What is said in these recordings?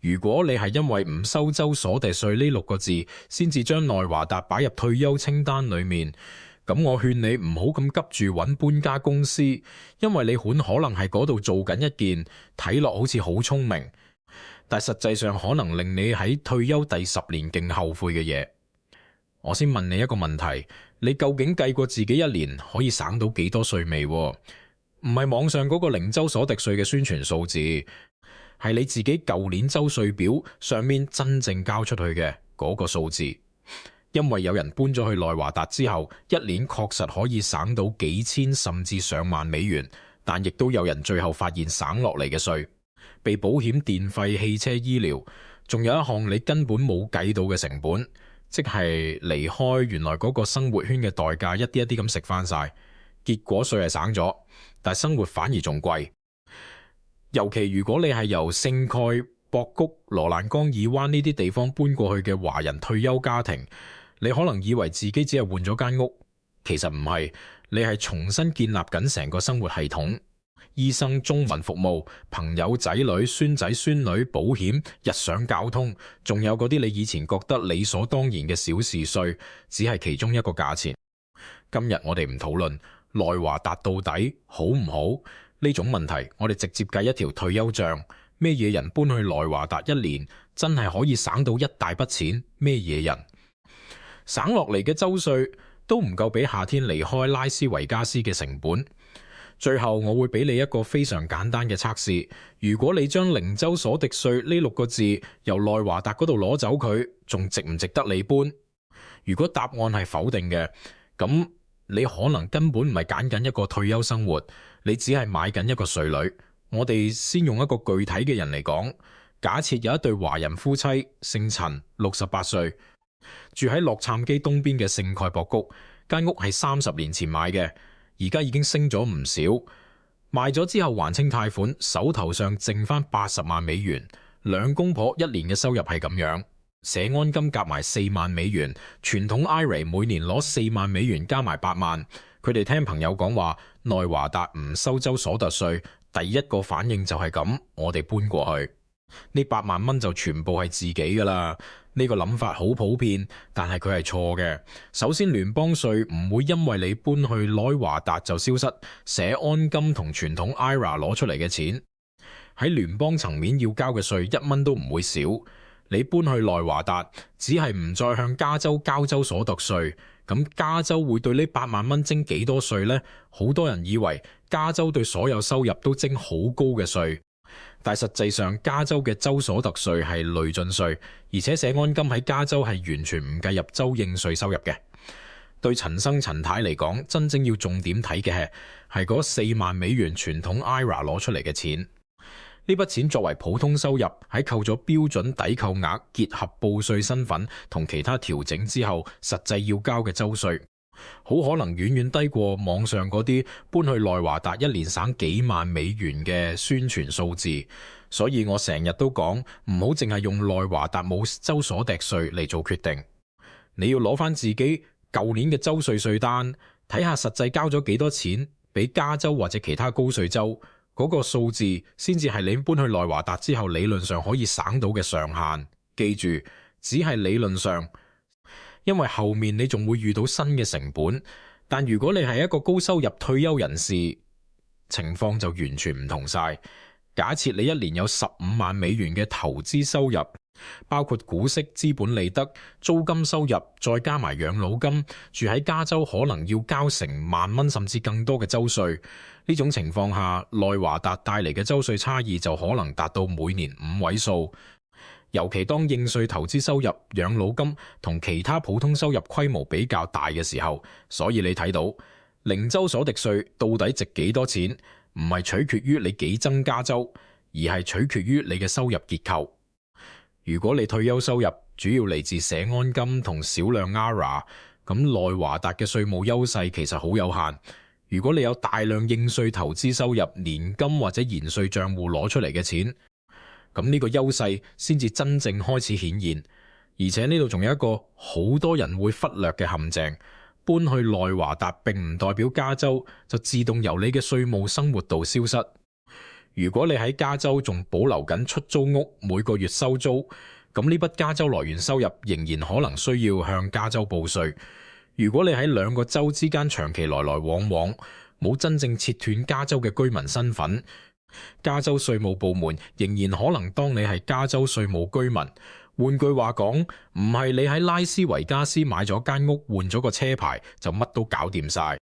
如果你係因為唔收州所得稅呢6個字，先至將內華達擺入退休清單裏面，咁我勸你唔好咁急住揾搬家公司，因為你很可能係嗰度做緊一件睇落好似好聰明，但實際上可能令你喺退休第10年勁後悔嘅嘢。我先問你一個問題，你究竟計過自己一年可以省到幾多稅未？唔係網上嗰個零州所得稅嘅宣傳數字，係你自己舊年州稅表上面真正交出去嘅嗰個數字。因為有人搬咗去內華達之後，一年確實可以省到幾千甚至上萬美元，但亦都有人最後發現省落嚟嘅稅，被保險、電費、汽車、醫療，仲有一項你根本冇計到嘅成本，即係離開原來嗰個生活圈嘅代價，一啲一啲咁食翻晒，結果稅係省咗，但生活反而仲貴。尤其如果你係由聖蓋、博谷、羅蘭江以灣呢啲地方搬過去嘅華人退休家庭，你可能以為自己只係換咗間屋，其實唔係，你係重新建立緊成個生活系統。醫生、中文服務、朋友仔女、孫仔孫女、保險、日常交通，仲有嗰啲你以前覺得理所當然嘅小事稅，只係其中一個價錢。今日我哋唔討論內華達到底好唔好呢種問題，我哋直接計一條退休帳。咩嘢人搬去內華達一年真係可以省到一大筆錢？咩嘢人省落嚟嘅州稅都唔夠俾夏天離開拉斯維加斯嘅成本。最後我會俾你一個非常簡單嘅測試，如果你將零州所得稅呢6個字由內華達嗰度攞走佢，仲值唔值得你搬？如果答案係否定嘅，咁你可能根本唔係揀緊一個退休生活，你只係買緊一個稅女。我哋先用一個具體嘅人嚟講，假設有一對華人夫妻，姓陳，68歲，住喺洛杉磯東邊嘅聖蓋博谷，間屋係30年前買嘅，而家已經升咗唔少，賣咗之後還清貸款，手頭上剩翻80萬美元。兩公婆一年嘅收入係咁樣，社安金夾埋4萬美元，傳統 IRA 每年攞4萬美元加埋8萬。佢哋聽朋友講話內華達唔收州所得稅，第一個反應就係咁，我哋搬過去，呢8萬蚊就全部係自己噶啦。呢個諗法好普遍，但係佢係錯嘅。首先，聯邦稅唔會因為你搬去內華達就消失，社安金同傳統 IRA 攞出嚟嘅錢喺聯邦層面要交嘅稅1蚊都唔會少。你搬去內華達只係唔再向加州交州所得稅，咁加州會對呢8萬蚊徵幾多稅呢？好多人以為加州對所有收入都徵好高嘅稅，但實際上加州嘅州所得稅係累進稅，而且社安金喺加州係完全唔計入州應稅收入嘅。對陳生陳太嚟講，真正要重點睇嘅係嗰4萬美元傳統 IRA 攞出嚟嘅錢。呢筆錢作為普通收入，喺扣咗標準抵扣額、結合報稅身份同其他調整之後，實際要交嘅州稅，好可能遠遠低過網上嗰啲搬去內華達一年省幾萬美元嘅宣傳數字。所以我成日都講，唔好淨係用內華達冇州所得稅嚟做決定，你要攞翻自己舊年嘅州稅稅單，睇下實際交咗幾多錢俾加州或者其他高稅州。嗰個數字先至係你搬去內華達之後理論上可以省到嘅上限。記住，只係理論上，因為後面你仲會遇到新嘅成本。但如果你係一個高收入退休人士，情況就完全唔同晒。假設你一年有15萬美元嘅投資收入，包括股息、資本利得、租金收入，再加埋養老金，住喺加州可能要交成1萬蚊甚至更多嘅州稅。呢種情況下，內華達帶嚟嘅州稅差異就可能達到每年5位數。尤其當應稅投資收入、養老金同其他普通收入規模比較大嘅時候，所以你睇到零州所得稅到底值幾多錢，唔係取決於你幾憎加州，而係取決於你嘅收入結構。如果你退休收入主要嚟自社安金同少量 IRA， 咁內華達嘅稅務優勢其實好有限。如果你有大量應稅投資收入、年金或者延稅賬戶攞出嚟嘅錢，咁呢個優勢先至真正開始顯現。而且呢度仲有一個好多人會忽略嘅陷阱，搬去內華達並唔代表加州就自動由你嘅稅務生活度消失。如果你喺加州仲保留緊出租屋，每個月收租，咁呢筆加州來源收入仍然可能需要向加州報稅。如果你喺兩個州之間長期來來往往，冇真正切斷加州嘅居民身份，加州稅務部門仍然可能當你係加州稅務居民。換句話講，唔係你喺拉斯維加斯買咗間屋換咗個車牌就乜都搞掂晒。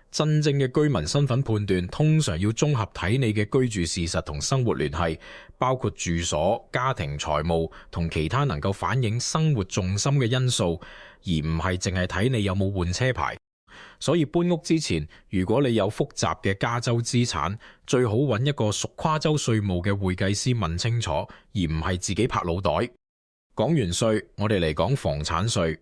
真正嘅居民身份判斷通常要綜合睇你嘅居住事實同生活聯繫，包括住所、家庭、財務同其他能夠反映生活重心嘅因素，而唔係淨係睇你有冇換車牌。所以搬屋之前，如果你有複雜嘅加州資產，最好揾一個屬跨州稅務嘅會計師問清楚，而唔係自己拍腦袋。講完稅，我哋嚟講房產稅。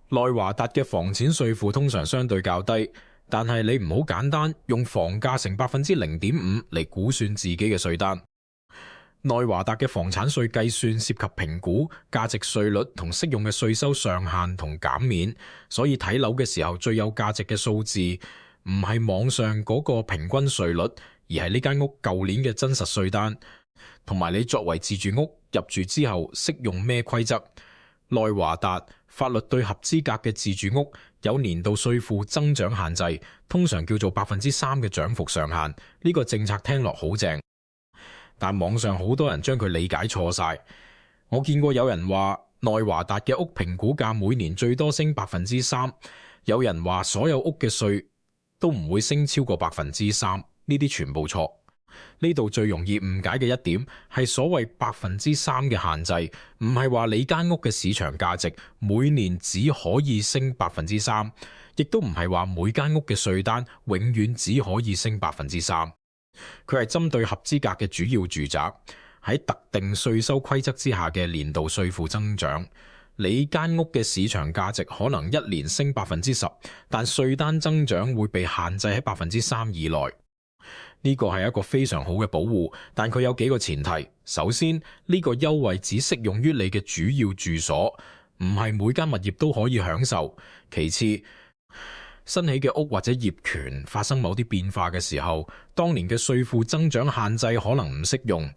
內華達嘅房產稅負通常相對較低，但係你唔好簡單用房價乘0.5%嚟估算自己嘅稅單。內華達嘅房產稅計算涉及評估價值稅率同適用嘅稅收上限同減免，所以睇樓嘅時候最有價值嘅數字唔係網上嗰個平均稅率，而係呢間屋舊年嘅真實稅單，同埋你作為自住屋入住之後適用咩規則。內華達法律對合資格嘅自住屋有年度稅負增長限制，通常叫做3%嘅漲幅上限。呢個政策聽落好正，但網上好多人將佢理解錯晒。我見過有人話內華達嘅屋評估價每年最多升3%，有人話所有屋嘅稅都唔會升超過3%，呢啲全部錯。呢度最容易誤解嘅一點係所謂3%嘅限制，唔係話你間屋嘅市場價值每年只可以升3%，亦都唔係話每間屋嘅稅單永遠只可以升3%。佢係針對合資格嘅主要住宅喺特定稅收規則之下嘅年度稅負增長。你間屋嘅市場價值可能一年升10%，但稅單增長會被限制喺3%以內。呢個係一個非常好嘅保護，但佢有幾個前提。首先，呢個優惠只適用於你嘅主要住所，唔係每間物業都可以享受。其次，新起嘅屋或者業權發生某啲變化嘅時候，當年嘅稅負增長限制可能唔適用，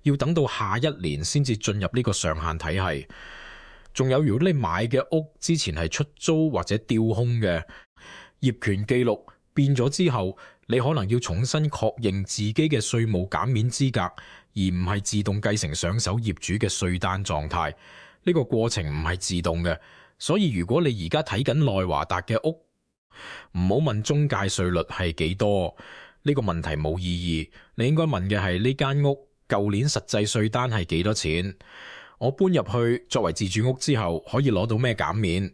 要等到下一年先至進入呢個上限體系。仲有，如果你買嘅屋之前係出租或者調空嘅，業權記錄變咗之後，你可能要重新確認自己嘅稅務減免資格，而唔係自動繼承上手業主嘅稅單狀態。呢個過程唔係自動嘅，所以如果你而家睇緊內華達嘅屋，唔好問中介稅率係幾多，呢個問題冇意義。你應該問嘅係呢間屋舊年實際稅單係幾多錢？我搬入去作為自住屋之後可以攞到咩減免？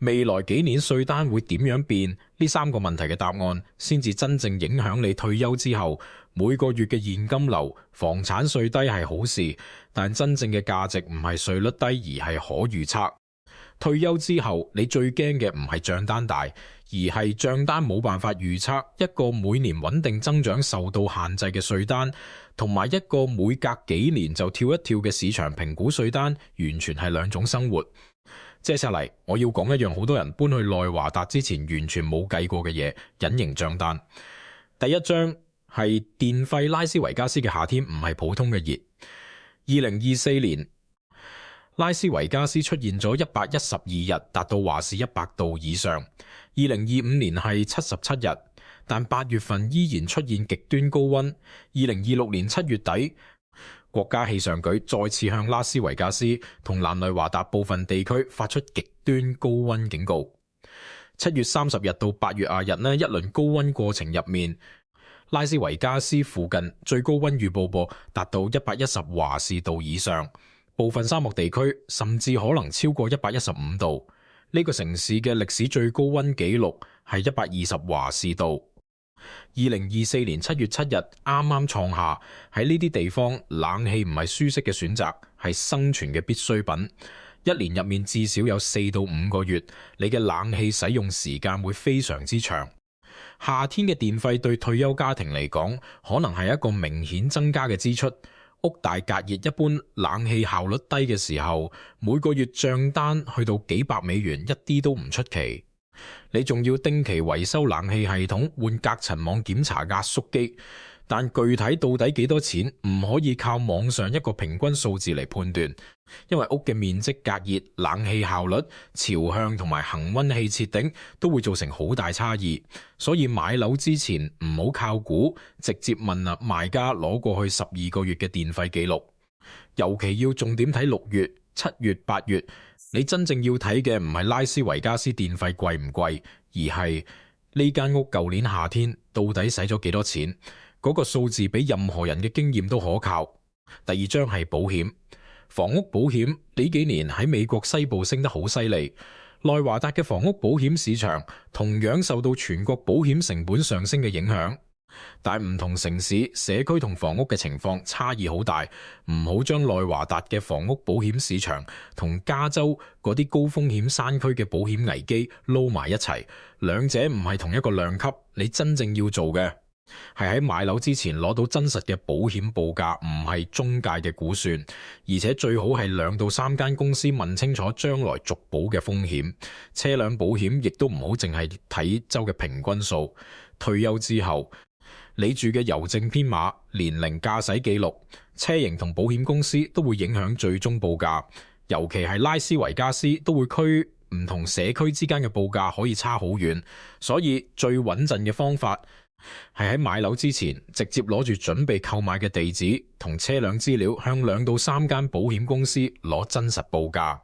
未來幾年稅單會點樣變？呢3個問題嘅答案先至真正影響你退休之後每個月嘅現金流。房產稅低係好事，但真正嘅價值唔係稅率低，而係可預測。退休之後你最驚嘅唔係賬單大，而係賬單冇辦法預測。一個每年穩定增長受到限制嘅稅單，同埋一個每隔幾年就跳一跳嘅市場評估稅單，完全係兩種生活。接下嚟我要講一樣好多人搬去內華達之前完全冇計過嘅嘢，隱形賬單。第一張係電費，拉斯維加斯嘅夏天唔係普通嘅熱。2024年拉斯維加斯出現咗112日達到華氏100度以上，2025年係77日，但8月份依然出現極端高溫。2026年7月底，國家氣象局再次向拉斯維加斯同南內華達部分地區發出極端高溫警告。7月30日到8月20日呢一輪高溫過程入面，拉斯維加斯附近最高溫預報達到110華氏度以上，部分沙漠地區甚至可能超過115度。呢個城市嘅歷史最高溫紀錄係120華氏度。2024年7月7日啱啱創下。喺呢啲地方，冷氣唔係舒適嘅選擇，係生存嘅必需品。一年入面至少有4到5個月，你嘅冷氣使用時間會非常之長。夏天嘅電費對退休家庭嚟講，可能係一個明顯增加嘅支出。屋大隔熱，一般冷氣效率低嘅時候，每個月賬單去到幾百美元，一啲都唔出奇。你仲要定期維修冷氣系統，換隔塵網，檢查壓縮機。但具體到底幾多錢唔可以靠網上一個平均數字嚟判斷，因為屋嘅面積、隔熱、冷氣效率、朝向同埋恆溫器設定都會造成好大差異，所以買樓之前唔好靠估，直接問賣家攞過去12個月嘅電費記錄，尤其要重點睇6月、7月、8月，你真正要睇嘅唔係拉斯維加斯電費貴唔貴，而係呢間屋舊年夏天到底使咗幾多錢。嗰個數字比任何人嘅經驗都可靠。第二章係保險，房屋保險呢幾年喺美國西部升得好犀利，內華達嘅房屋保險市場同樣受到全國保險成本上升嘅影響，但唔同城市、社區同房屋嘅情況差異好大，唔好將內華達嘅房屋保險市場同加州嗰啲高風險山區嘅保險危機撈埋一齊，兩者唔係同一個量級。你真正要做嘅係喺買樓之前攞到真實嘅保險報價，唔係中介嘅估算，而且最好係2到3間公司問清楚將來續保嘅風險。車輛保險亦都唔好淨係睇州嘅平均數。退休之後，你住嘅郵政編碼、年齡、駕駛記錄、車型同保險公司都會影響最終報價，尤其係拉斯維加斯都會區唔同社區之間嘅報價可以差好遠，所以最穩陣嘅方法係喺買樓之前直接攞住準備購買嘅地址同車輛資料，向2到3間保險公司攞真實報價。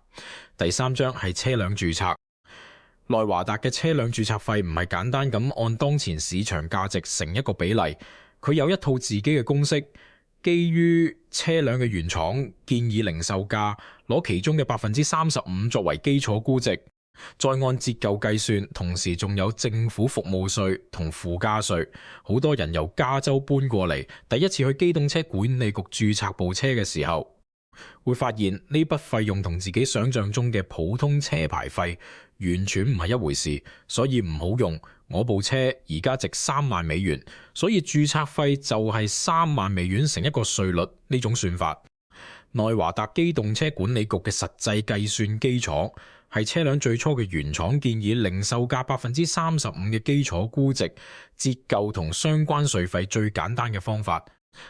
第3章係車輛註冊。內華達嘅車輛註冊費唔係簡單咁按當前市場價值成一個比例，佢有一套自己嘅公式，基於車輛嘅原廠建議零售價，攞其中嘅35%作為基礎估值，再按折舊計算，同時仲有政府服務稅同附加稅。好多人由加州搬過嚟，第一次去機動車管理局註冊部車嘅時候，會發現呢筆費用同自己想象中嘅普通車牌費完全唔係一回事，所以唔好用。我部車而家值3萬美元，所以註冊費就係3萬美元乘一個稅率呢種算法。內華達機動車管理局嘅實際計算基礎係車輛最初嘅原廠建議零售價35%嘅基礎估值，折舊同相關稅費最簡單嘅方法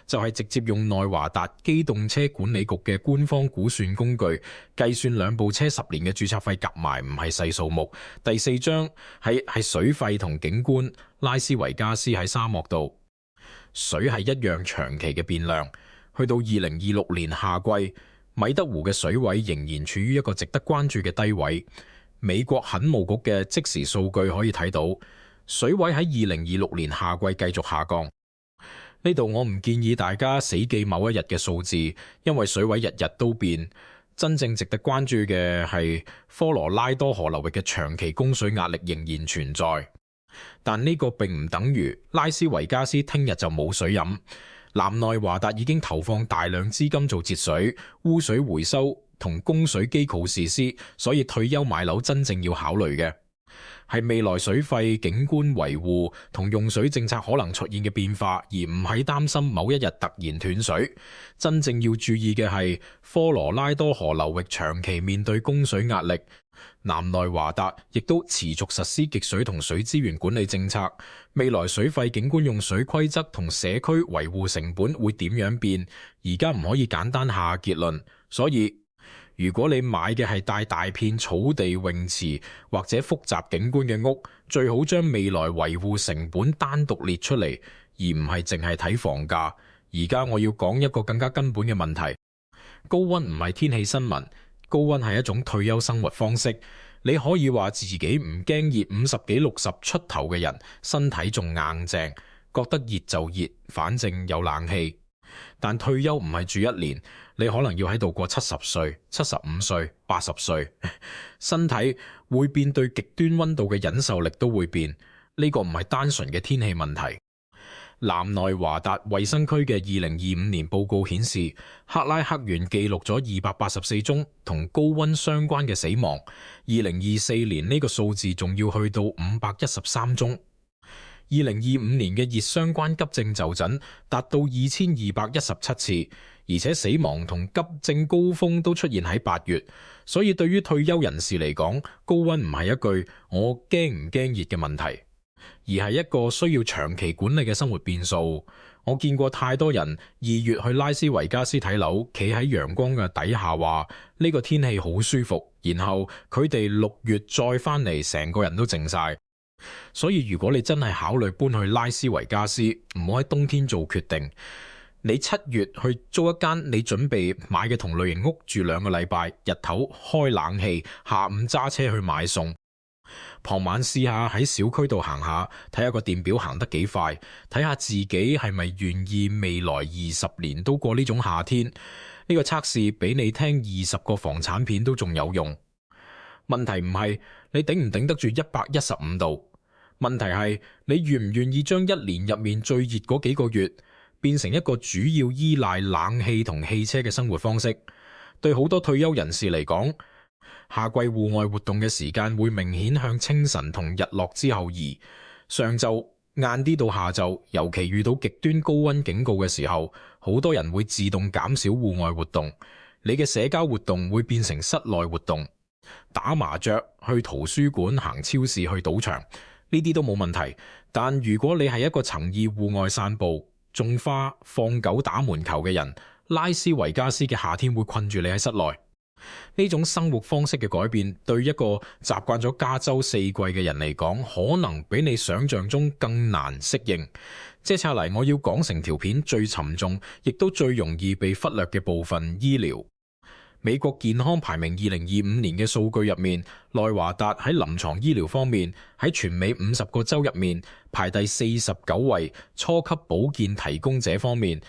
就係直接用內華達機動車管理局嘅官方估算工具計算2部車10年嘅註冊費，夾埋唔係細數目。第4章係水費同景觀。拉斯維加斯喺沙漠度，水係一樣長期嘅變量。去到2026年夏季，米德湖嘅水位仍然處於一個值得關注嘅低位。美國墾務局嘅即時數據可以睇到，水位喺2026年夏季繼續下降。呢度我唔建議大家死記某一日嘅數字，因為水位日日都變。真正值得關注嘅係科羅拉多河流域嘅長期供水壓力仍然存在，但呢個並唔等於拉斯維加斯聽日就冇水飲。南內華達已經投放大量資金做節水、污水回收同供水機構設施，所以退休買樓真正要考慮嘅係未來水費、景觀維護同用水政策可能出現嘅變化，而唔係擔心某一日突然斷水。真正要注意嘅係科羅拉多河流域長期面對供水壓力，南內華達亦都持續實施極水同水資源管理政策。未來水費、景觀用水規則同社區維護成本會點樣變？而家唔可以簡單下結論，所以如果你買嘅係帶大片草地、泳池或者複雜景觀嘅屋，最好將未來維護成本單獨列出嚟，而唔係淨係睇房價。而家我要講一個更加根本嘅問題，高溫唔係天氣新聞，高溫係一種退休生活方式。你可以話自己唔驚熱，50幾60出頭嘅人身體仲硬淨，覺得熱就熱，反正有冷氣。但退休唔係住1年，你可能要喺度過70歲、75歲、80歲，身體會變，對極端溫度嘅忍受力都會變。呢個唔係單純嘅天氣問題。南內華達衛生區嘅2025年報告顯示，克拉克縣記錄咗284宗同高溫相關嘅死亡。2024年呢個數字仲要去到513宗。2025年嘅熱相關急症就診達到2217次，而且死亡同急症高峰都出現喺8月。所以對於退休人士嚟講，高溫唔係一句我驚唔驚熱嘅問題，而係一個需要長期管理嘅生活變數。我見過太多人2月去拉斯維加斯睇樓，企喺陽光嘅底下話呢個天氣好舒服，然後佢哋6月再返嚟，成個人都靜晒。所以如果你真係考慮搬去拉斯維加斯，唔好喺冬天做決定。你7月去租一間你準備買嘅同類型屋住2個禮拜，日頭開冷氣，下午揸車去買餸，傍晚試下喺小區度行下，睇下個電表行得幾快，睇下自己係咪願意未來20年都過呢種夏天。呢個測試比你聽20個房產片都仲有用。問題唔係你頂唔頂得住115度，問題係你願唔願意將1年入面最熱嗰幾個月變成一個主要依賴冷氣同汽車嘅生活方式。對好多退休人士嚟講，夏季戶外活動嘅時間會明顯向清晨同日落之後移。上晝晏啲到下晝，尤其遇到極端高溫警告嘅時候，好多人會自動減少戶外活動。你嘅社交活動會變成室內活動，打麻雀、去圖書館、行超市、去賭場，呢啲都冇問題。但如果你係一個曾意戶外散步、種花、放狗、打門球嘅人，拉斯維加斯嘅夏天會困住你喺室內。呢種生活方式嘅改變，對一個習慣咗加州4季嘅人嚟講，可能比你想象中更難適應。接下嚟我要講成條片最沉重，亦都最容易被忽略嘅部分——醫療。美國健康排名2025年嘅數據入面，內華達喺臨床醫療方面喺全美50個州入面排第49位。初級保健提供者方面，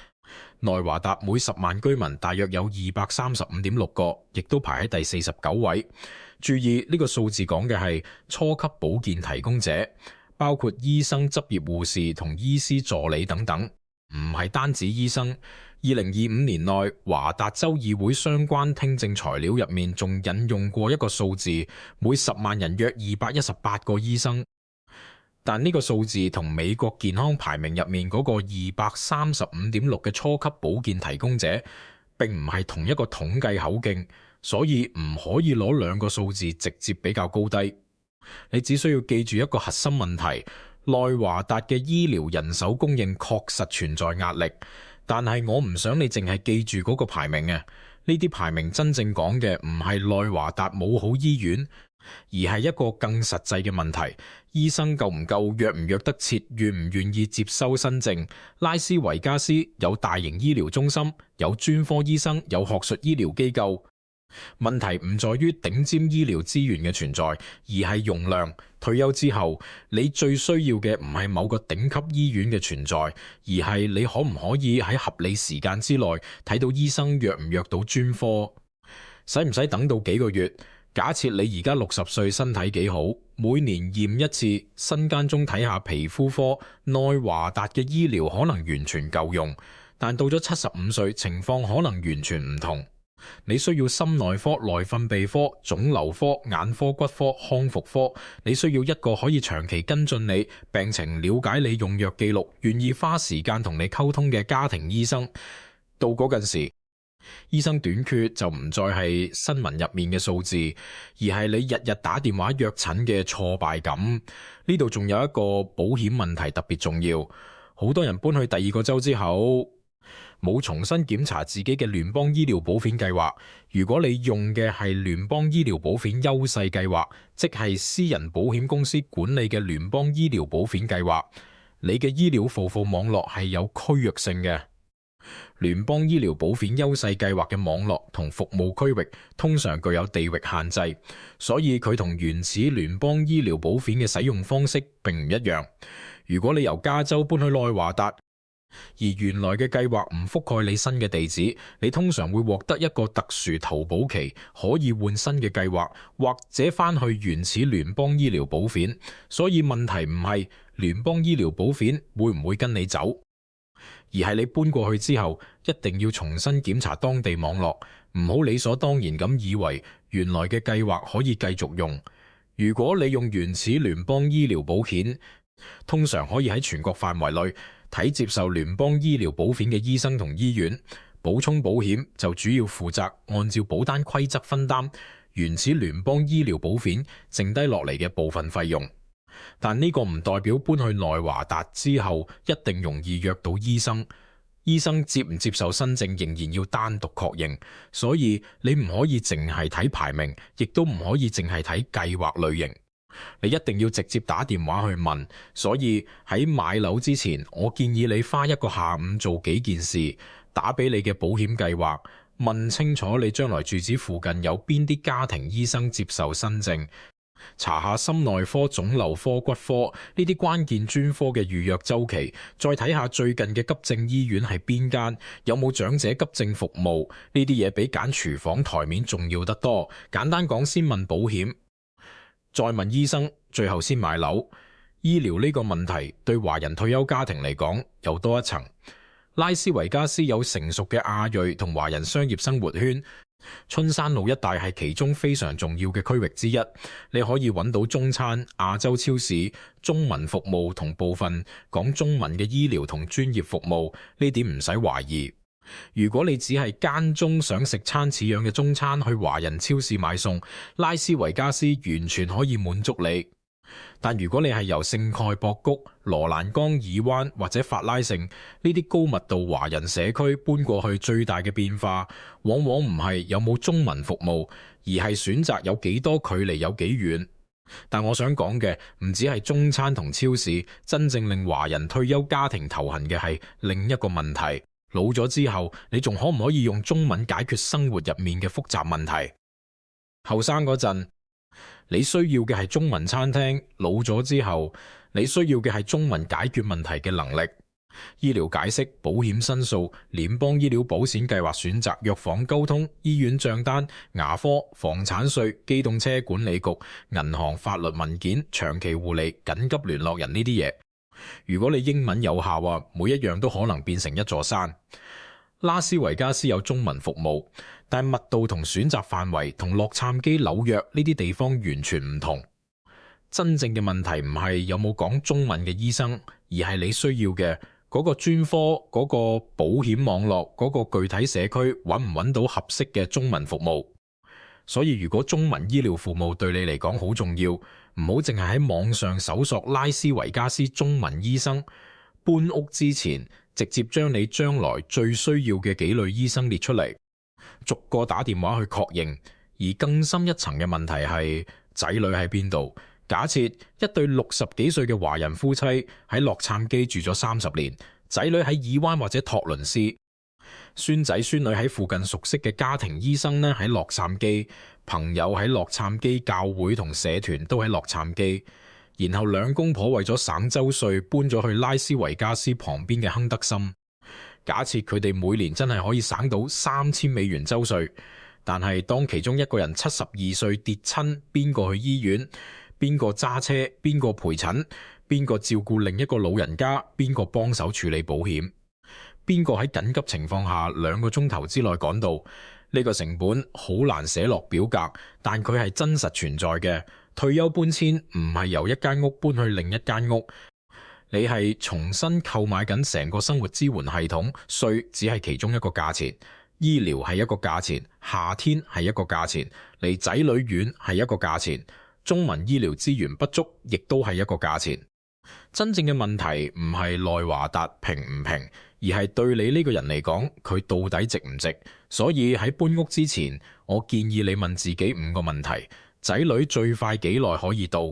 內華達每10萬居民大約有235.6個，亦都排喺第49位。注意呢個數字講嘅係初級保健提供者，包括醫生、執業護士同醫師助理等等，唔係單指醫生。2025年內，華達州議會相關聽證材料入面仲引用過一個數字，每10萬人約218個醫生。但呢個數字同美國健康排名入面嗰個235.6嘅初級保健提供者並唔係同一個統計口徑，所以唔可以攞2個數字直接比較高低。你只需要記住一個核心問題：內華達嘅醫療人手供應確實存在壓力。但係我唔想你淨係記住嗰個排名啊！呢啲排名真正講嘅唔係內華達冇好醫院，而係一個更實際嘅問題：醫生夠唔夠，約唔約得切，願唔願意接收新症。拉斯維加斯有大型醫療中心，有專科醫生，有學術醫療機構。問題唔在於頂尖醫療資源嘅存在，而係容量。退休之後，你最需要嘅唔係某個頂級醫院嘅存在，而係你可唔可以喺合理時間之內睇到醫生，約唔約到專科，使唔使等到幾個月？假設你而家60歲，身體幾好，每年驗一次，身間中睇下皮膚科，內華達嘅醫療可能完全夠用。但到咗75歲，情況可能完全唔同。你需要心內科、內分泌科、腫瘤科、眼科、骨科、康復科。你需要一個可以長期跟進你病情、了解你用藥記錄、願意花時間同你溝通嘅家庭醫生。到嗰陣時，醫生短缺就唔再係新聞入面嘅數字，而係你日日打電話約診嘅挫敗感。呢度仲有一個保險問題特別重要，好多人搬去第2個州之後，冇重新檢查自己嘅聯邦醫療保險計劃。如果你用嘅係聯邦醫療保險優勢計劃，即係私人保險公司管理嘅聯邦醫療保險計劃，你嘅醫療服務網絡係有區域性嘅。聯邦醫療保險優勢計劃嘅網絡同服務區域通常具有地域限制，所以佢同原始聯邦醫療保險嘅使用方式並唔一樣。如果你由加州搬去內華達，而原來嘅計劃唔覆蓋你新嘅地址，你通常會獲得一個特殊投保期，可以換新嘅計劃，或者返去原始聯邦醫療保險。所以問題唔係聯邦醫療保險會唔會跟你走，而係你搬過去之後一定要重新檢查當地網絡，唔好理所當然咁以為原來嘅計劃可以繼續用。如果你用原始聯邦醫療保險，通常可以喺全國範圍內睇接受聯邦醫療保險嘅醫生同醫院。補充保險就主要負責按照保單規則分擔原始聯邦醫療保險剩低落嚟嘅部分費用。但呢個唔代表搬去內華達之後一定容易約到醫生。醫生接唔接受新症仍然要單獨確認，所以你唔可以淨係睇排名，亦都唔可以淨係睇計劃類型。你一定要直接打電話去問。所以喺買樓之前，我建議你花一個下午做幾件事，打俾你嘅保險計劃，問清楚你將來住址附近有邊啲家庭醫生接受新症。查下心內科、腫瘤科、骨科呢啲關鍵專科嘅預約週期，再睇下最近嘅急症醫院係邊間，有冇長者急症服務。呢啲嘢比揀廚房台面重要得多。簡單講，先問保險，再問醫生，最後先買樓。醫療呢個問題對華人退休家庭嚟講又多一層。拉斯維加斯有成熟嘅亞裔同華人商業生活圈。春山路一帶係其中非常重要嘅區域之一，你可以揾到中餐、亞洲超市、中文服務同部分講中文嘅醫療同專業服務，呢點唔使懷疑。如果你只係間中想食餐似樣嘅中餐，去華人超市買餸，拉斯維加斯完全可以滿足你。但如果你係由聖蓋博谷、羅蘭江以灣或者法拉盛呢啲高密度華人社區搬過去，最大嘅變化往往唔係有冇中文服務，而係選擇有幾多距離有幾遠。但我想講嘅唔止係中餐同超市，真正令華人退休家庭頭痕嘅係另一個問題。老咗之後，你仲可唔可以用中文解決生活入面嘅複雜問題？後生嗰陣，你需要嘅係中文餐廳；老咗之後，你需要嘅係中文解決問題嘅能力。醫療解釋、保險申訴、聯邦醫療保險計劃選擇、藥房溝通、醫院賬單、牙科、房產稅、機動車管理局、銀行、法律文件、長期護理、緊急聯絡人呢啲嘢。如果你英文有效啊，每一樣都可能變成一座山。拉斯維加斯有中文服務，但密度同選擇範圍同洛杉磯、紐約呢啲地方完全唔同。真正嘅問題唔係有冇講中文嘅醫生，而係你需要嘅嗰個專科、嗰個保險網絡、嗰個具體社區揾唔揾到合適嘅中文服務。所以如果中文醫療服務對你嚟講好重要，唔好淨係喺網上搜索拉斯維加斯中文醫生。搬屋之前，直接將你將來最需要嘅幾類醫生列出嚟，逐個打電話去確認。而更深一層嘅問題係仔女喺邊度？假設一對60幾歲嘅華人夫妻喺洛杉磯住咗30年，仔女喺爾灣或者托倫斯，孫仔孫女喺附近熟悉嘅家庭醫生呢喺洛杉磯，朋友喺洛杉磯教會同社團都喺洛杉磯。然後兩公婆為咗省州稅搬咗去拉斯維加斯旁邊嘅亨德森。假設佢哋每年真係可以省到$3000州稅，但係當其中一個人72歲跌親，邊個去醫院？邊個揸車？邊個陪診？邊個照顧另一個老人家？邊個幫手處理保險？邊個喺緊急情況下2個鐘頭之內趕到？呢個成本好難寫落表格，但佢係真實存在嘅。退休搬遷唔係由一間屋搬去另一間屋，你係重新購買緊成個生活支援系統。稅只係其中一個價錢，醫療係一個價錢，夏天係一個價錢，離仔女遠係一個價錢，中文醫療資源不足亦都係一個價錢。真正嘅問題唔係內華達平唔平，而係對你呢個人嚟講，佢到底值唔值。所以喺搬屋之前，我建議你問自己5個問題。仔女最快幾耐可以到？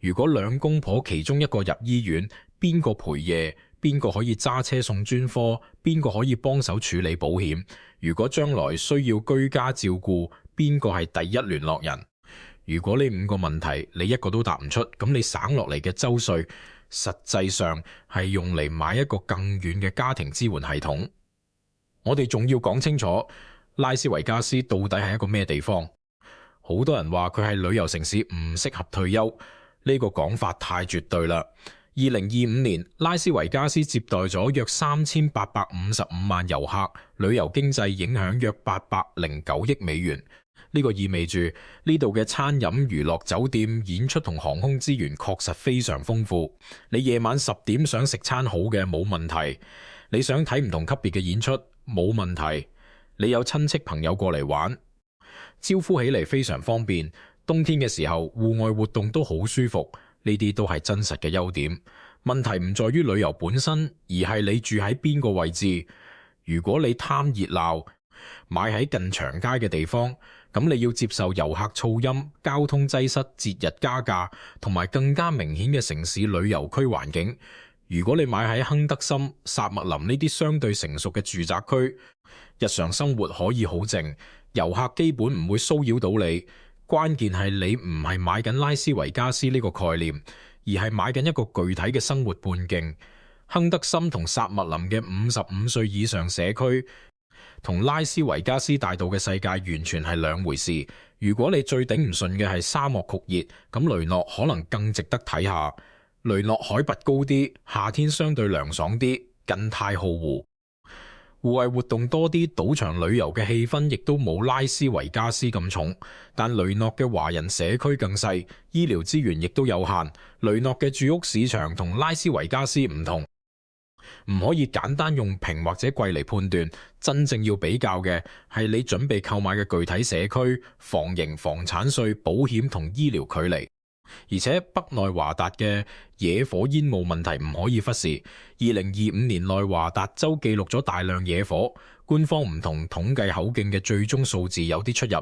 如果兩公婆其中一個入醫院，邊個陪夜？邊個可以揸車送專科？邊個可以幫手處理保險？如果將來需要居家照顧，邊個係第一聯絡人？如果呢5個問題你一個都答唔出，咁你省落嚟嘅州稅，實際上係用嚟買一個更遠嘅家庭支援系統。我哋仲要講清楚，拉斯維加斯到底係一個咩地方？好多人話佢係旅遊城市，唔適合退休。呢個講法太絕對啦。2025年，拉斯維加斯接待咗約3855萬遊客，旅遊經濟影響約809億美元。呢個意味住呢度嘅餐飲、娛樂、酒店、演出同航空資源確實非常豐富。你夜晚10點想食餐好嘅冇問題，你想睇唔同級別嘅演出冇問題，你有親戚朋友過嚟玩，招呼起嚟非常方便。冬天嘅時候，戶外活動都好舒服。呢啲都係真實嘅優點。問題唔在於旅遊本身，而係你住喺邊個位置。如果你貪熱鬧，買喺近長街嘅地方，咁你要接受遊客噪音、交通擠塞、節日加價，同埋更加明顯嘅城市旅遊區環境。如果你買喺亨德森、薩默林呢啲相對成熟嘅住宅區，日常生活可以好靜，遊客基本唔會騷擾到你。關鍵係你唔係買緊拉斯維加斯呢個概念，而係買緊一個具體嘅生活半徑。亨德森同薩默林嘅55歲以上社區，同拉斯維加斯大道嘅世界完全係兩回事。如果你最頂唔順嘅係沙漠酷熱，咁雷諾可能更值得睇下。雷諾海拔高啲，夏天相對涼爽啲，近太浩湖，戶外活動多啲，賭場旅遊嘅氣氛亦都冇拉斯維加斯咁重。但雷諾嘅華人社區更細，醫療資源亦都有限。雷諾嘅住屋市場同拉斯維加斯唔同。唔可以簡單用平或者貴嚟判斷，真正要比較嘅係你準備購買嘅具體社區、房型、房產稅、保險同醫療距離。而且北內華達嘅野火煙霧問題唔可以忽視。2025年內華達州記錄咗大量野火，官方唔同統計口徑嘅最終數字有啲出入，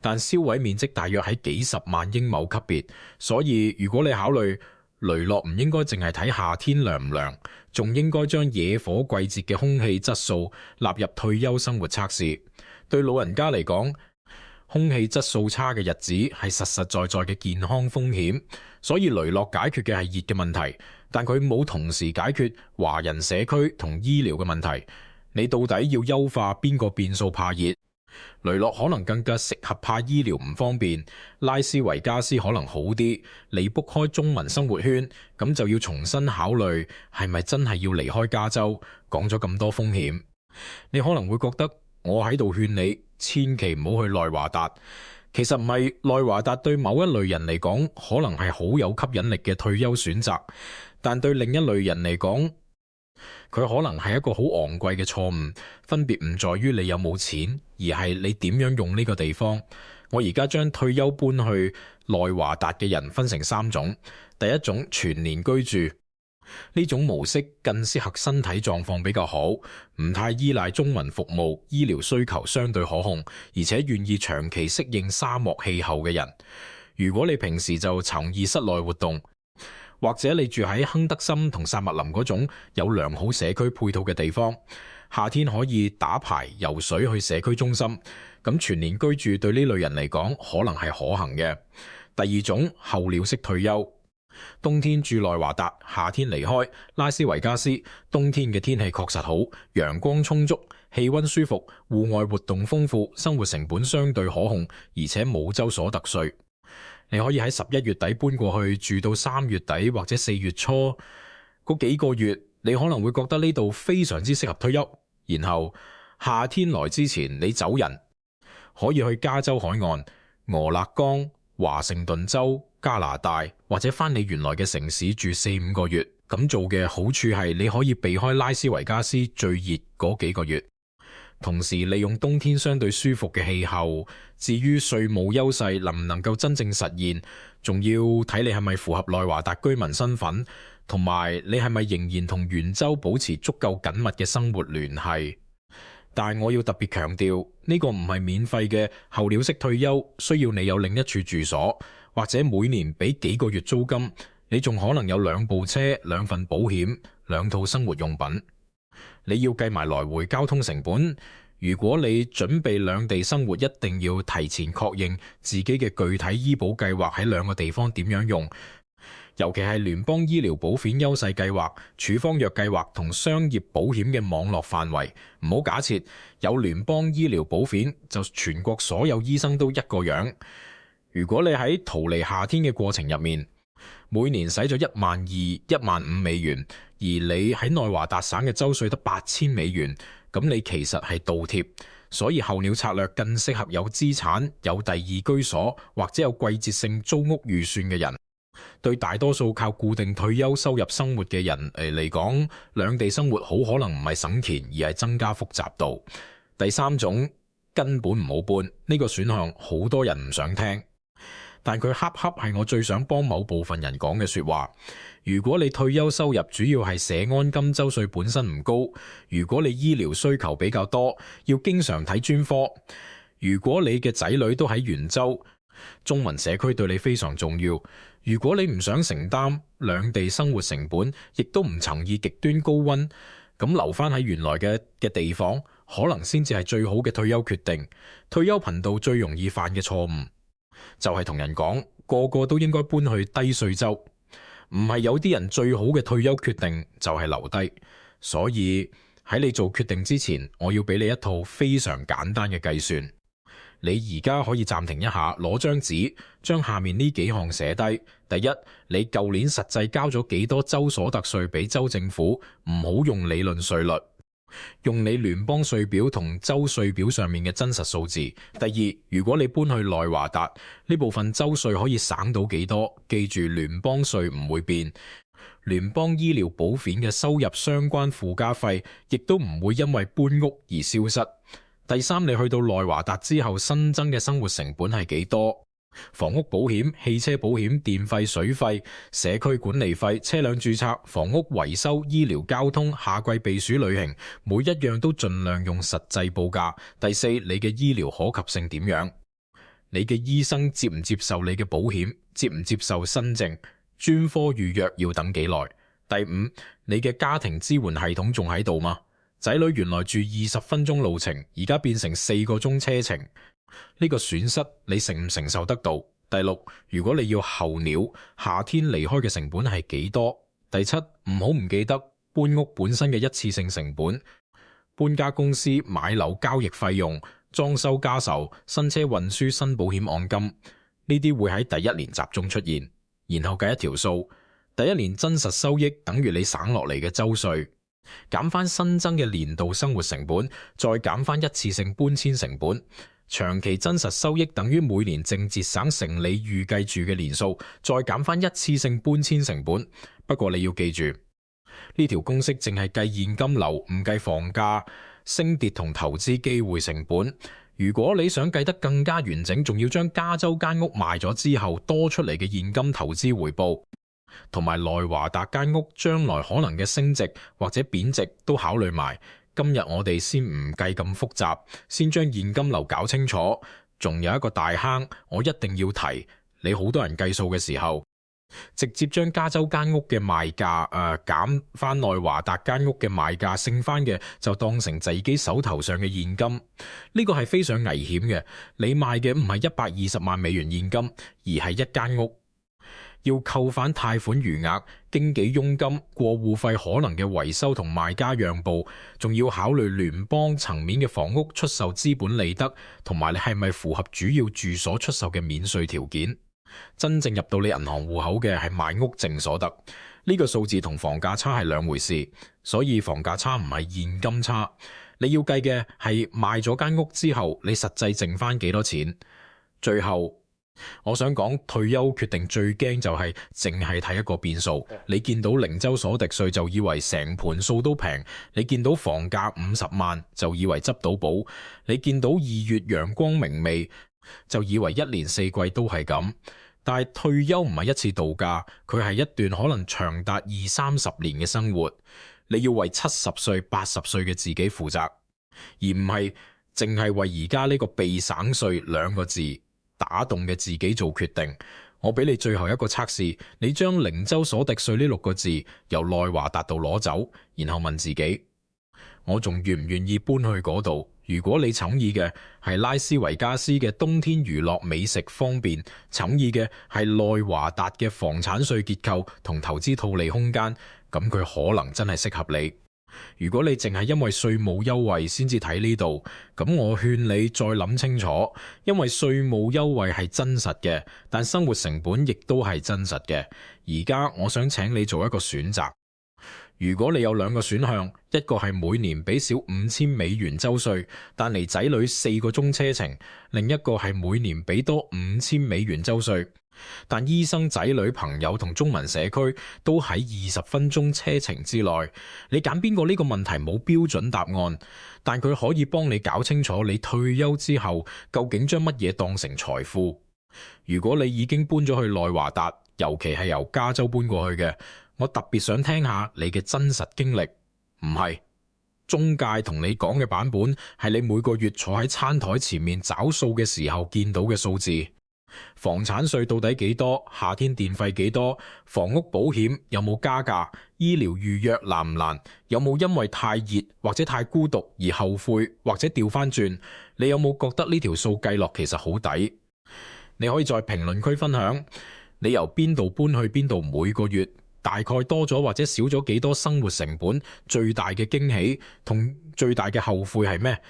但燒毀面積大約喺幾十萬英畝級別。所以如果你考慮雷諾，唔應該淨係睇夏天涼唔涼，仲應該將野火季節嘅空氣質素納入退休生活測試。對老人家嚟講，空氣質素差嘅日子係實實在在嘅健康風險。所以雷諾解決嘅係熱嘅問題，但佢冇同時解決華人社區同醫療嘅問題。你到底要優化邊個變數怕熱？雷諾可能更加適合怕醫療唔方便，拉斯維加斯可能好啲。你 book 開中文生活圈，咁就要重新考慮係咪真係要離開加州。講咗咁多風險，你可能會覺得我喺度勸你千祈唔好去內華達。其實唔係，內華達對某一類人嚟講可能係好有吸引力嘅退休選擇，但對另一類人嚟講，佢可能係一個好昂貴嘅錯誤。分別唔在於你有冇錢，而係你點樣用呢個地方。我而家將退休搬去內華達嘅人分成3種。第一種，全年居住，呢種模式更適合身體狀況比較好，唔太依賴中文服務，醫療需求相對可控，而且願意長期適應沙漠氣候嘅人。如果你平時就從事室內活動，或者你住喺亨德森同薩默林嗰種有良好社區配套嘅地方，夏天可以打牌、游水去社區中心，咁全年居住對呢類人嚟講可能係可行嘅。第二種，候鳥式退休，冬天住內華達，夏天離開拉斯維加斯。冬天嘅天氣確實好，陽光充足，氣溫舒服，戶外活動豐富，生活成本相對可控，而且冇州所得稅。你可以喺11月底搬過去，住到3月底或者4月初嗰幾個月，你可能會覺得呢度非常之適合退休。然後夏天來之前你走人，可以去加州海岸、俄勒岡、華盛頓州、加拿大，或者返你原來嘅城市住4-5個月。咁做嘅好處係你可以避開拉斯維加斯最熱嗰幾個月，同時利用冬天相對舒服嘅氣候。至於稅務優勢能唔能夠真正實現，仲要睇你係咪符合內華達居民身份，同埋你係咪仍然同原州保持足夠緊密嘅生活聯繫。但係我要特別強調，呢個唔係免費嘅候鳥式退休，需要你有另一處住所，或者每年俾幾個月租金。你仲可能有2部車、2份保險、2套生活用品。你要計埋來回交通成本。如果你準備兩地生活，一定要提前確認自己嘅具體醫保計劃喺2個地方點樣用，尤其係聯邦醫療保險優勢計劃、處方藥計劃同商業保險嘅網絡範圍。唔好假設有聯邦醫療保險就全國所有醫生都一個樣。如果你喺逃離夏天嘅過程入面，每年使咗12000、15000美元，而你喺內華達省嘅州稅得8000美元，咁你其實係倒貼。所以候鳥策略更適合有資產、有第二居所或者有季節性租屋預算嘅人。對大多數靠固定退休收入生活嘅人嚟講，兩地生活好可能唔係省錢，而係增加複雜度。第三種，根本唔好搬，呢個選項好多人唔想聽。但佢恰恰係我最想幫某部分人講嘅說話。如果你退休收入主要係社安金周稅本身唔高，如果你醫療需求比較多，要經常睇專科，如果你嘅仔女都喺圓洲，中文社區對你非常重要。如果你唔想承擔兩地生活成本，亦都唔曾意極端高溫，咁留翻喺原來嘅地方，可能先至係最好嘅退休決定。退休頻道最容易犯嘅錯誤，就係同人講個個都應該搬去低稅州。唔係有啲人最好嘅退休決定就係留低。所以喺你做決定之前，我要俾你一套非常簡單嘅計算。你而家可以暫停一下，攞張紙將下面呢幾項寫低。第一，你舊年實際交咗幾多州所得稅俾州政府，唔好用理論稅率，用你聯邦稅表同州稅表上面嘅真實數字。第二，如果你搬去內華達，呢部分州稅可以省到幾多？記住聯邦稅唔會變，聯邦醫療保險嘅收入相關附加費亦都唔會因為搬屋而消失。第三，你去到內華達之後新增嘅生活成本係幾多？房屋保險、汽車保險、電費、水費、社區管理費、車輛註冊、房屋維修、醫療交通、夏季避暑旅行，每一樣都盡量用實際報價。第四，你嘅醫療可及性點樣？你嘅醫生接唔接受你嘅保險？接唔接受新症？專科預約要等幾耐？第五，你嘅家庭支援系統仲喺度嗎？仔女原來住20分鐘路程，而家變成4個鐘車程，呢個損失你承唔承受得到？第六，如果你要候鳥，夏天離開嘅成本係幾多？第七，唔好唔記得搬屋本身嘅一次性成本，搬家公司買樓交易費用、裝修家售、新車運輸、新保險按金，呢啲會喺第一年集中出現，然後計一條數，第一年真實收益等於你省落嚟嘅州稅。減翻新增嘅年度生活成本，再減翻一次性搬遷成本，長期真實收益等於每年淨節省成你預計住嘅年數，再減翻一次性搬遷成本。不過你要記住，呢條公式淨係計現金流，唔計房價升跌同投資機會成本。如果你想計得更加完整，仲要將加州間屋賣咗之後多出嚟嘅現金投資回報，同埋內華達間屋將來可能嘅升值或者貶值都考慮埋。今日我哋先唔計咁複雜，先將現金流搞清楚。仲有一個大坑，我一定要提。你好多人計數嘅時候，直接將加州間屋嘅賣價減翻內華達間屋嘅賣價，剩翻嘅就當成自己手頭上嘅現金。呢個係非常危險嘅。你賣嘅唔係120萬美元現金，而係一間屋。要扣返貸款餘額、經紀佣金、過戶費可能嘅維修同賣家讓步，仲要考慮聯邦層面嘅房屋出售資本利得，同埋你係咪符合主要住所出售嘅免稅條件。真正入到你銀行戶口嘅係賣屋淨所得，呢個數字同房價差係兩回事，所以房價差唔係現金差。你要計嘅係賣咗間屋之後，你實際剩翻幾多錢。最後我想講，退休決定最驚就係淨係睇一個變數。你見到零州所得稅就以為成盤數都平，你見到房價50萬就以為執到寶，你見到2月陽光明媚就以為一年四季都係咁。但係退休唔係一次度假，佢係一段可能長達20-30年嘅生活。你要為70歲、80歲嘅自己負責，而唔係淨係為而家呢個被省稅2個字打動嘅自己做決定。我俾你最後一個測試，你將零州所得稅呢6個字由內華達度攞走，然後問自己，我仲願唔願意搬去嗰度？如果你寵意嘅係拉斯維加斯嘅冬天娛樂美食方便，寵意嘅係內華達嘅房產稅結構同投資套利空間，咁佢可能真係適合你。如果你淨係因為稅務優惠先至睇呢度，咁我勸你再諗清楚，因為稅務優惠係真實嘅，但生活成本亦都係真實嘅。而家我想請你做一個選擇，如果你有2個選項，一個係每年俾少5000美元州稅，但離仔女4個鐘車程；另一個係每年俾多5000美元州稅，但醫生、仔女、朋友同中文社區都喺20分鐘車程之內。你揀邊個呢個問題冇標準答案，但佢可以幫你搞清楚你退休之後究竟將乜嘢當成財富。如果你已經搬咗去內華達，尤其係由加州搬過去嘅，我特別想聽下你嘅真實經歷。唔係中介同你講嘅版本，係你每個月坐喺餐台前面找數嘅時候見到嘅數字。房產稅到底幾多？夏天電費幾多？房屋保險有冇加價？醫療預約難唔難？有冇因為太熱或者太孤獨而後悔，或者調翻轉？你有冇覺得呢條數計落其實好抵？你可以在評論區分享你由邊度搬去邊度，每個月大概多咗或者少咗幾多生活成本，最大嘅驚喜同最大嘅後悔係咩？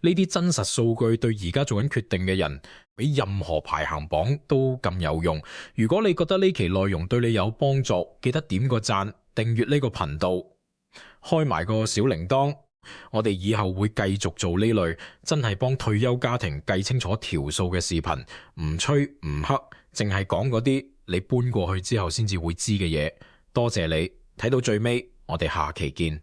呢啲真實數據對而家做緊決定嘅人，比任何排行榜都咁有用。如果你覺得呢期內容對你有幫助，記得點個讚，訂閱呢個頻道，開埋個小鈴鐺。我哋以後會繼續做呢類真係幫退休家庭計清楚條數嘅視頻，唔吹唔黑，淨係講嗰啲你搬過去之後先至會知嘅嘢。多謝你睇到最尾，我哋下期見。